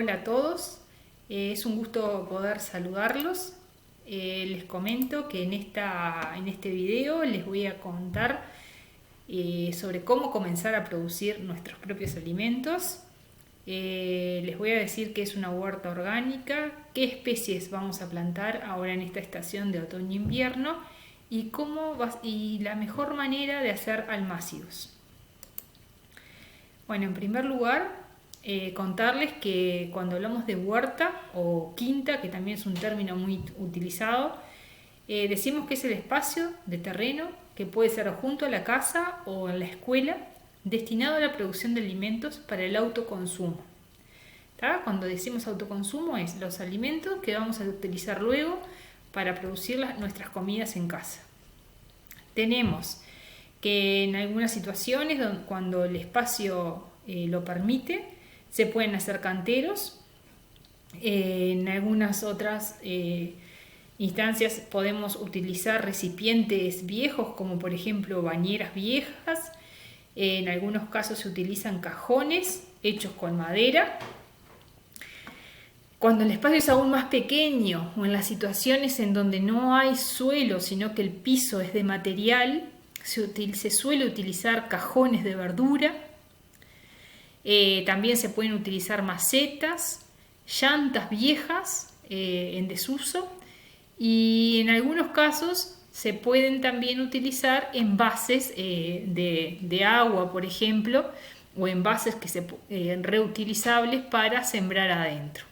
Hola a todos, es un gusto poder saludarlos. Les comento que en este video les voy a contar sobre cómo comenzar a producir nuestros propios alimentos. Les voy a decir qué es una huerta orgánica, qué especies vamos a plantar ahora en esta estación de otoño-invierno y la mejor manera de hacer almácigos. Bueno, en primer lugar, contarles que cuando hablamos de huerta o quinta, que también es un término muy utilizado, decimos que es el espacio de terreno que puede ser junto a la casa o en la escuela, destinado a la producción de alimentos para el autoconsumo. ¿Tá? Cuando decimos autoconsumo es los alimentos que vamos a utilizar luego para producir nuestras comidas en casa. Tenemos que en algunas situaciones, cuando el espacio lo permite, se pueden hacer canteros. En algunas otras instancias podemos utilizar recipientes viejos, como por ejemplo bañeras viejas. En algunos casos se utilizan cajones hechos con madera. Cuando el espacio es aún más pequeño o en las situaciones en donde no hay suelo, sino que el piso es de material, se suele utilizar cajones de verdura. También se pueden utilizar macetas, llantas viejas en desuso, y en algunos casos se pueden también utilizar envases de agua, por ejemplo, o envases reutilizables para sembrar adentro.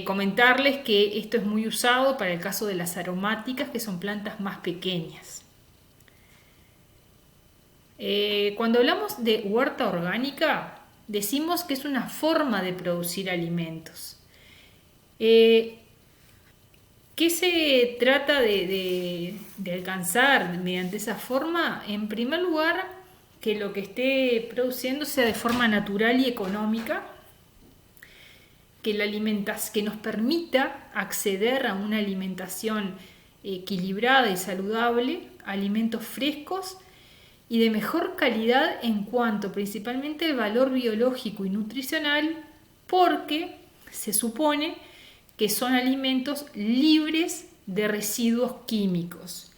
Comentarles que esto es muy usado para el caso de las aromáticas, que son plantas más pequeñas. Cuando hablamos de huerta orgánica, decimos que es una forma de producir alimentos. ¿Qué se trata de alcanzar mediante esa forma? En primer lugar, que lo que esté produciendo sea de forma natural y económica, que nos permita acceder a una alimentación equilibrada y saludable, alimentos frescos y de mejor calidad en cuanto principalmente al valor biológico y nutricional, porque se supone que son alimentos libres de residuos químicos,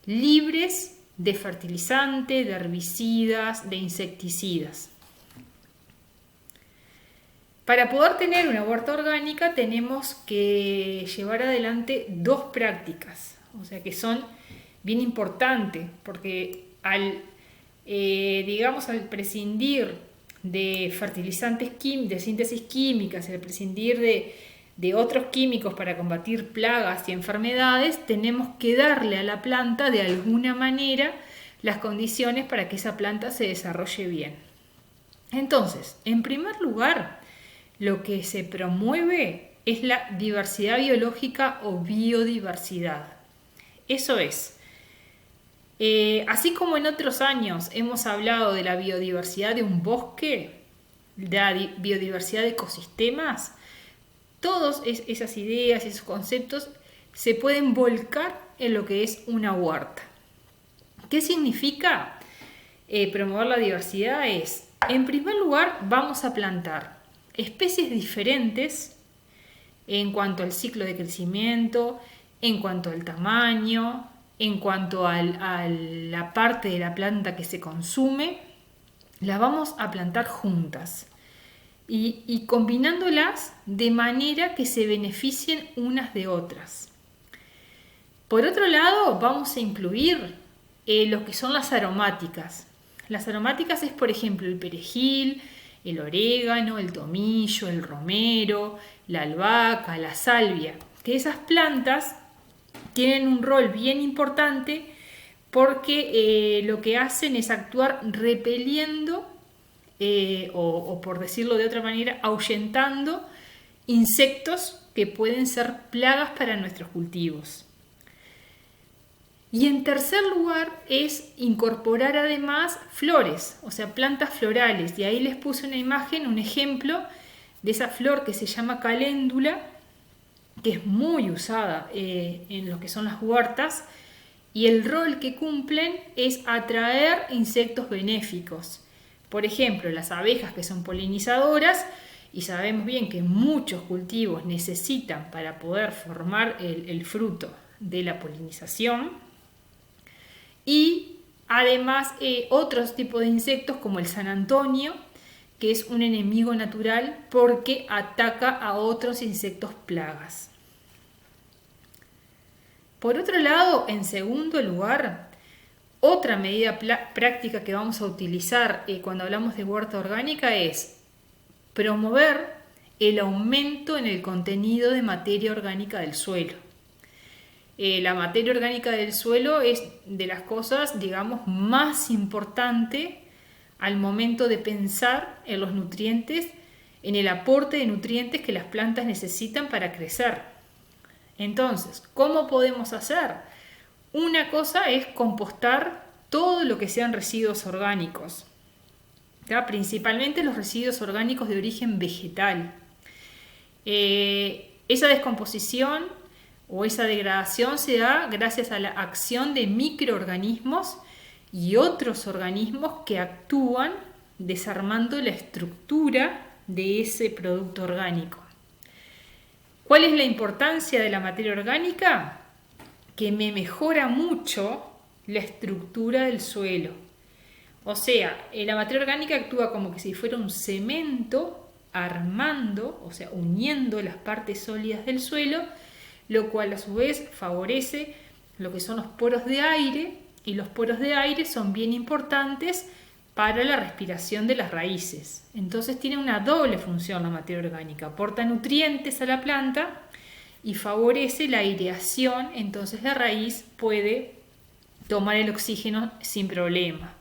libres de fertilizantes, de herbicidas, de insecticidas. Para poder tener una huerta orgánica tenemos que llevar adelante dos prácticas, o sea que son bien importantes, porque al prescindir de fertilizantes de síntesis químicas, al prescindir de otros químicos para combatir plagas y enfermedades, tenemos que darle a la planta de alguna manera las condiciones para que esa planta se desarrolle bien. Entonces, en primer lugar, lo que se promueve es la diversidad biológica o biodiversidad. Eso es, así como en otros años hemos hablado de la biodiversidad de un bosque, de la biodiversidad de ecosistemas, todas esas ideas y esos conceptos se pueden volcar en lo que es una huerta. ¿Qué significa promover la diversidad? En primer lugar, vamos a plantar especies diferentes en cuanto al ciclo de crecimiento, en cuanto al tamaño, en cuanto a la parte de la planta que se consume. Las vamos a plantar juntas y combinándolas de manera que se beneficien unas de otras. Por otro lado, vamos a incluir lo que son las aromáticas. Las aromáticas es, por ejemplo, el perejil, el orégano, el tomillo, el romero, la albahaca, la salvia, que esas plantas tienen un rol bien importante porque lo que hacen es actuar repeliendo o por decirlo de otra manera, ahuyentando insectos que pueden ser plagas para nuestros cultivos. Y en tercer lugar es incorporar además flores, o sea, plantas florales. Y ahí les puse una imagen, un ejemplo de esa flor que se llama caléndula, que es muy usada en lo que son las huertas, y el rol que cumplen es atraer insectos benéficos. Por ejemplo, las abejas, que son polinizadoras, y sabemos bien que muchos cultivos necesitan para poder formar el fruto de la polinización. Y además otros tipos de insectos como el San Antonio, que es un enemigo natural porque ataca a otros insectos plagas. Por otro lado, en segundo lugar, otra medida práctica que vamos a utilizar cuando hablamos de huerta orgánica es promover el aumento en el contenido de materia orgánica del suelo. La materia orgánica del suelo es de las cosas, digamos, más importante al momento de pensar en los nutrientes, en el aporte de nutrientes que las plantas necesitan para crecer. Entonces, ¿cómo podemos hacer? Una cosa es compostar todo lo que sean residuos orgánicos, ¿ya? Principalmente los residuos orgánicos de origen vegetal. Esa descomposición o esa degradación se da gracias a la acción de microorganismos y otros organismos que actúan desarmando la estructura de ese producto orgánico. ¿Cuál es la importancia de la materia orgánica? Que me mejora mucho la estructura del suelo. O sea, la materia orgánica actúa como que si fuera un cemento armando, o sea, uniendo las partes sólidas del suelo, lo cual a su vez favorece lo que son los poros de aire, y los poros de aire son bien importantes para la respiración de las raíces. Entonces tiene una doble función la materia orgánica, aporta nutrientes a la planta y favorece la aireación, entonces la raíz puede tomar el oxígeno sin problema.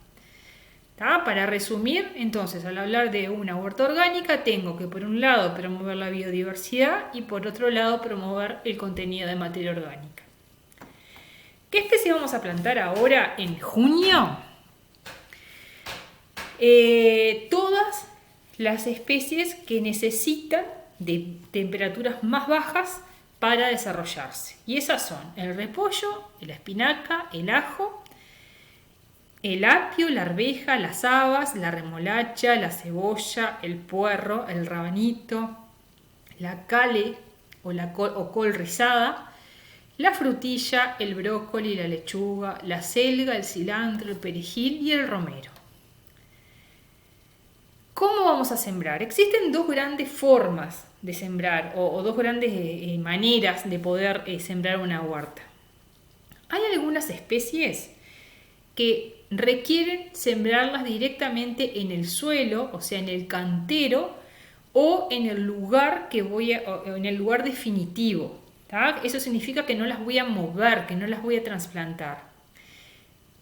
¿Tá? Para resumir, entonces al hablar de una huerta orgánica tengo que por un lado promover la biodiversidad y por otro lado promover el contenido de materia orgánica. ¿Qué especie vamos a plantar ahora en junio? Todas las especies que necesitan de temperaturas más bajas para desarrollarse. Y esas son el repollo, la espinaca, el ajo, el apio, la arveja, las habas, la remolacha, la cebolla, el puerro, el rabanito, la cale o col rizada, la frutilla, el brócoli, la lechuga, la selga, el cilantro, el perejil y el romero. ¿Cómo vamos a sembrar? Existen dos grandes formas de sembrar o dos grandes maneras de poder sembrar una huerta. Hay algunas especies que requieren sembrarlas directamente en el suelo, o sea, en el cantero o en el lugar en el lugar definitivo. ¿Tá? Eso significa que no las voy a mover, que no las voy a trasplantar.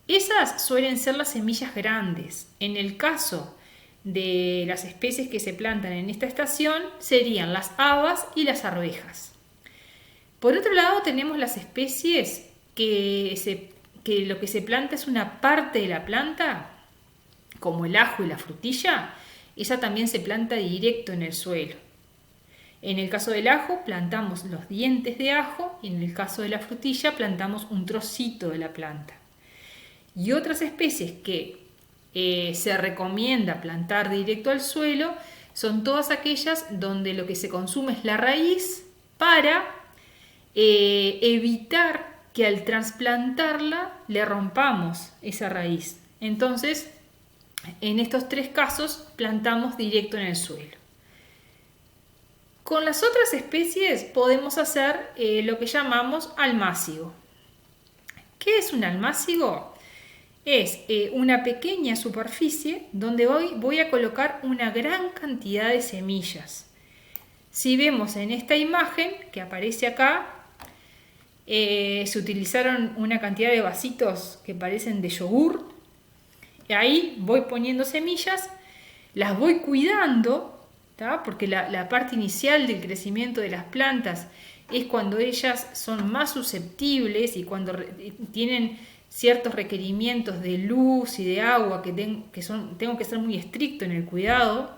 Esas suelen ser las semillas grandes. En el caso de las especies que se plantan en esta estación serían las habas y las arvejas. Por otro lado tenemos las especies que lo que se planta es una parte de la planta, como el ajo y la frutilla. Esa también se planta directo en el suelo. En el caso del ajo plantamos los dientes de ajo y en el caso de la frutilla plantamos un trocito de la planta. Y otras especies que se recomienda plantar directo al suelo son todas aquellas donde lo que se consume es la raíz para evitar que al trasplantarla le rompamos esa raíz. Entonces, en estos tres casos plantamos directo en el suelo. Con las otras especies podemos hacer lo que llamamos almácigo. ¿Qué es un almácigo? Es una pequeña superficie donde voy a colocar una gran cantidad de semillas. Si vemos en esta imagen que aparece acá, se utilizaron una cantidad de vasitos que parecen de yogur. Ahí voy poniendo semillas, las voy cuidando, ¿tá? Porque la parte inicial del crecimiento de las plantas es cuando ellas son más susceptibles y cuando tienen ciertos requerimientos de luz y de agua tengo que ser muy estricto en el cuidado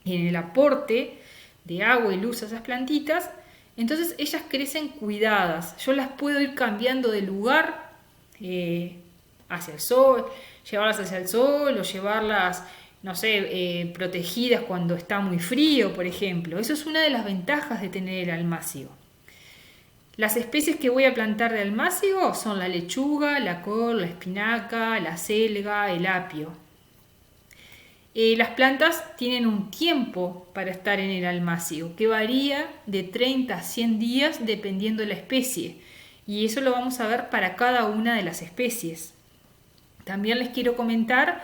y en el aporte de agua y luz a esas plantitas. Entonces ellas crecen cuidadas. Yo las puedo ir cambiando de lugar hacia el sol, llevarlas hacia el sol o llevarlas no sé, protegidas cuando está muy frío, por ejemplo. Eso es una de las ventajas de tener el almácigo. Las especies que voy a plantar de almácigo son la lechuga, la col, la espinaca, la selga, el apio. Las plantas tienen un tiempo para estar en el almácigo que varía de 30 a 100 días dependiendo de la especie. Y eso lo vamos a ver para cada una de las especies. También les quiero comentar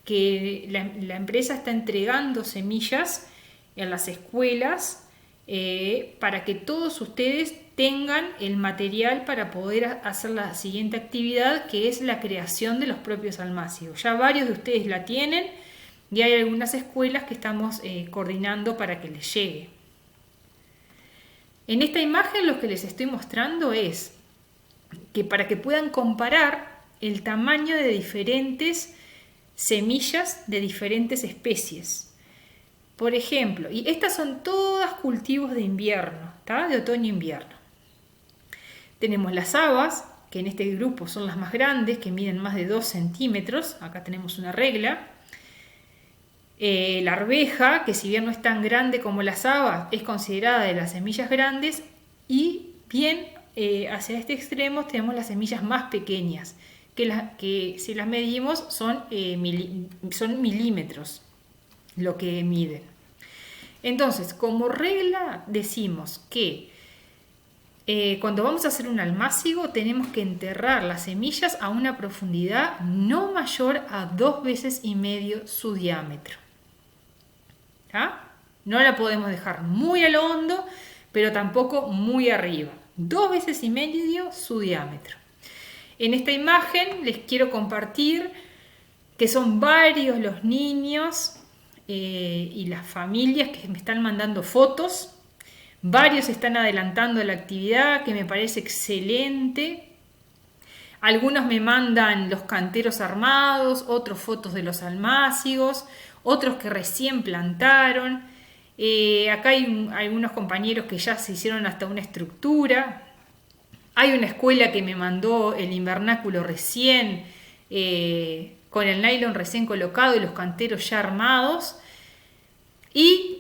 que la empresa está entregando semillas en las escuelas para que todos ustedes tengan el material para poder hacer la siguiente actividad, que es la creación de los propios almácigos. Ya varios de ustedes la tienen y hay algunas escuelas que estamos coordinando para que les llegue. En esta imagen lo que les estoy mostrando es que para que puedan comparar el tamaño de diferentes semillas de diferentes especies. Por ejemplo, y estas son todas cultivos de invierno, ¿tá? De otoño-invierno. Tenemos las habas, que en este grupo son las más grandes, que miden más de 2 centímetros. Acá tenemos una regla. La arveja, que si bien no es tan grande como las habas, es considerada de las semillas grandes. Y bien hacia este extremo tenemos las semillas más pequeñas, que si las medimos son milímetros lo que miden. Entonces, como regla decimos que cuando vamos a hacer un almácigo tenemos que enterrar las semillas a una profundidad no mayor a 2,5 veces su diámetro. ¿Ah? No la podemos dejar muy a lo hondo, pero tampoco muy arriba. 2,5 veces su diámetro. En esta imagen les quiero compartir que son varios los niños y las familias que me están mandando fotos. Varios están adelantando la actividad, que me parece excelente. Algunos me mandan los canteros armados, otros fotos de los almácigos, otros que recién plantaron. Acá hay algunos compañeros que ya se hicieron hasta una estructura. Hay una escuela que me mandó el invernáculo recién, con el nylon recién colocado y los canteros ya armados. Y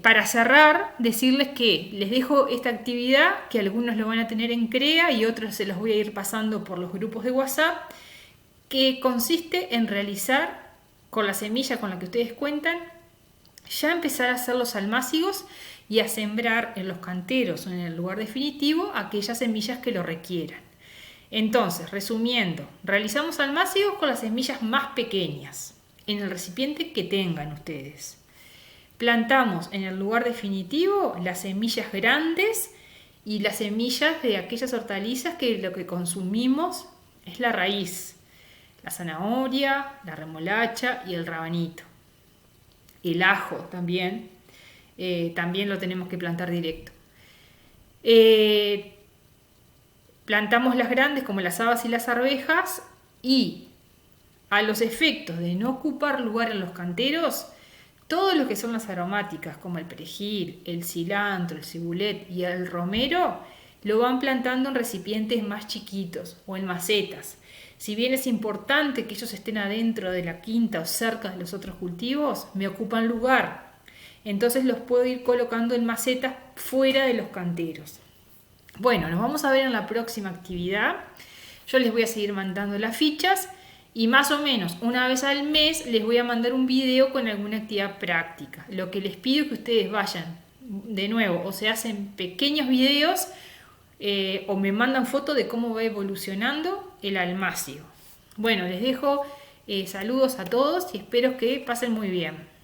para cerrar, decirles que les dejo esta actividad, que algunos lo van a tener en CREA y otros se los voy a ir pasando por los grupos de WhatsApp, que consiste en realizar con la semilla con la que ustedes cuentan, ya empezar a hacer los almácigos y a sembrar en los canteros o en el lugar definitivo aquellas semillas que lo requieran. Entonces, resumiendo, realizamos almácigos con las semillas más pequeñas en el recipiente que tengan ustedes. Plantamos en el lugar definitivo las semillas grandes y las semillas de aquellas hortalizas que lo que consumimos es la raíz, la zanahoria, la remolacha y el rabanito. El ajo también lo tenemos que plantar directo. Plantamos las grandes como las habas y las arvejas, y a los efectos de no ocupar lugar en los canteros, todo lo que son las aromáticas como el perejil, el cilantro, el cibulet y el romero lo van plantando en recipientes más chiquitos o en macetas. Si bien es importante que ellos estén adentro de la quinta o cerca de los otros cultivos, me ocupan lugar. Entonces los puedo ir colocando en macetas fuera de los canteros. Bueno, nos vamos a ver en la próxima actividad. Yo les voy a seguir mandando las fichas y más o menos una vez al mes les voy a mandar un video con alguna actividad práctica. Lo que les pido es que ustedes vayan de nuevo o se hacen pequeños videos o me mandan fotos de cómo va evolucionando el almácigo. Bueno, les dejo saludos a todos y espero que pasen muy bien.